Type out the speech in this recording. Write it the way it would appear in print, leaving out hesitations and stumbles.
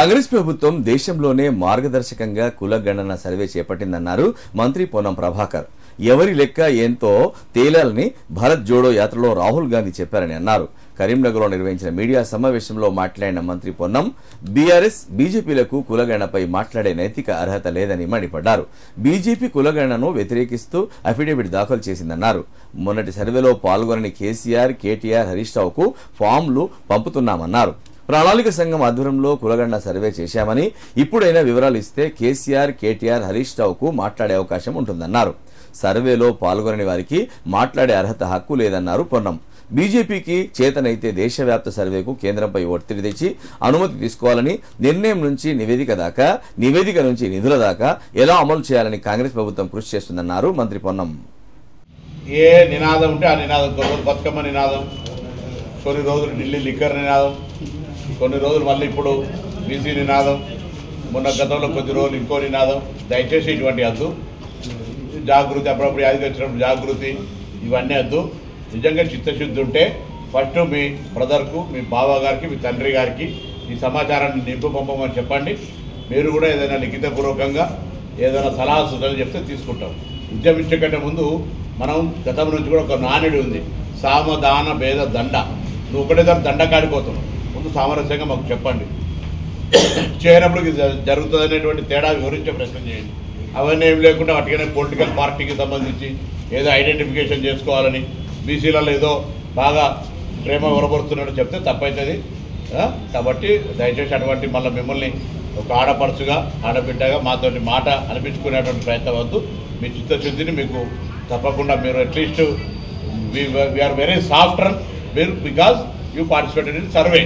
కాంగ్రెస్ ప్రభుత్వం దేశంలోనే మార్గదర్శకంగా కులగణన సర్వే చేపట్టిందన్నారు మంత్రి పొన్నం ప్రభాకర్. ఎవరి లెక్క ఏంతో తేలాలని భారత్ జోడో యాత్రలో రాహుల్ గాంధీ చెప్పారని అన్నారు. కరీంనగర్లో నిర్వహించిన మీడియా సమావేశంలో మాట్లాడిన మంత్రి పొన్నం బీఆర్ఎస్ బీజేపీలకు కులగణనపై మాట్లాడే నైతిక అర్హత లేదని మండిపడ్డారు. బీజేపీ కులగణనను వ్యతిరేకిస్తూ అఫిడవిట్ దాఖలు చేసిందన్నారు. మొన్నటి సర్వేలో పాల్గొనని కేసీఆర్, కేటీఆర్, హరీష్ రావుకు ఫామ్లు పంపుతున్నామన్నారు. ప్రణాళిక సంఘం ఆధ్వర్యంలో కులగణన సర్వే చేశామని, ఇప్పుడైనా వివరాలు ఇస్తే కేసీఆర్, కేటీఆర్, హరీష్ రావుకు మాట్లాడే అవకాశం ఉంటుందన్నారు. సర్వేలో పాల్గొనని వారికి మాట్లాడే అర్హత హక్కు లేదన్నారు పొన్నం. బీజేపీకి చేతనైతే దేశవ్యాప్త సర్వేకు కేంద్రంపై ఒత్తిడి తెచ్చి అనుమతి తీసుకోవాలని, నిర్ణయం నుంచి నివేదిక దాకా, నివేదిక నుంచి నిధుల దాకా ఎలా అమలు చేయాలని కాంగ్రెస్ ప్రభుత్వం కృషి చేస్తుందన్నారు మంత్రి పొన్నం. ఏ నినాదం ఉంటే ఆ నినాదం, కొన్ని బతుకమ్మ నినాదం, కొన్ని రోజులు ఢిల్లీ లిక్కర్ నినాదం, కొన్ని రోజులు మళ్ళీ ఇప్పుడు బీసీ నినాదం, మొన్న గతంలో కొద్ది రోజులు ఇంకో నినాదం. దయచేసి ఇటువంటి వద్దు. జాగృతి, అప్పుడప్పుడు యాదికి వచ్చినప్పుడు జాగృతి, ఇవన్నీ వద్దు. నిజంగా చిత్తశుద్ధి ఉంటే ఫస్ట్ మీ బ్రదర్కు, మీ బావగారికి, మీ తండ్రి గారికి ఈ సమాచారాన్ని నింపు పంపమని చెప్పండి. మీరు కూడా ఏదైనా లిఖితపూర్వకంగా ఏదైనా సలహా సూచనలు చెప్తే తీసుకుంటాం. ఉద్యమించే కంటే ముందు మనం గతం నుంచి కూడా ఒక నానుడి ఉంది, సామదాన భేద దండ. నువ్వు ఒకటే దాని దండ కాడిపోతున్నావు, ముందు సామరస్యంగా మాకు చెప్పండి. చేయనప్పుడు జరుగుతుంది అనేటువంటి తేడా వివరించే ప్రయత్నం చేయండి. అవన్నీ ఏం లేకుండా వాటికైనా పొలిటికల్ పార్టీకి సంబంధించి ఏదో ఐడెంటిఫికేషన్ చేసుకోవాలని, బీసీలలో ఏదో బాగా ప్రేమ వరపరుస్తున్నట్టు చెప్తే తప్పవుతుంది. కాబట్టి దయచేసి అటువంటి మళ్ళీ మిమ్మల్ని ఒక ఆడపడుచుగా, ఆడబిడ్డగా మాతోటి మాట అనిపించుకునేటువంటి ప్రయత్నం వద్దు. మీ చిత్తశుద్ధిని మీకు తప్పకుండా, మీరు at least we are very soft run because you participated in survey.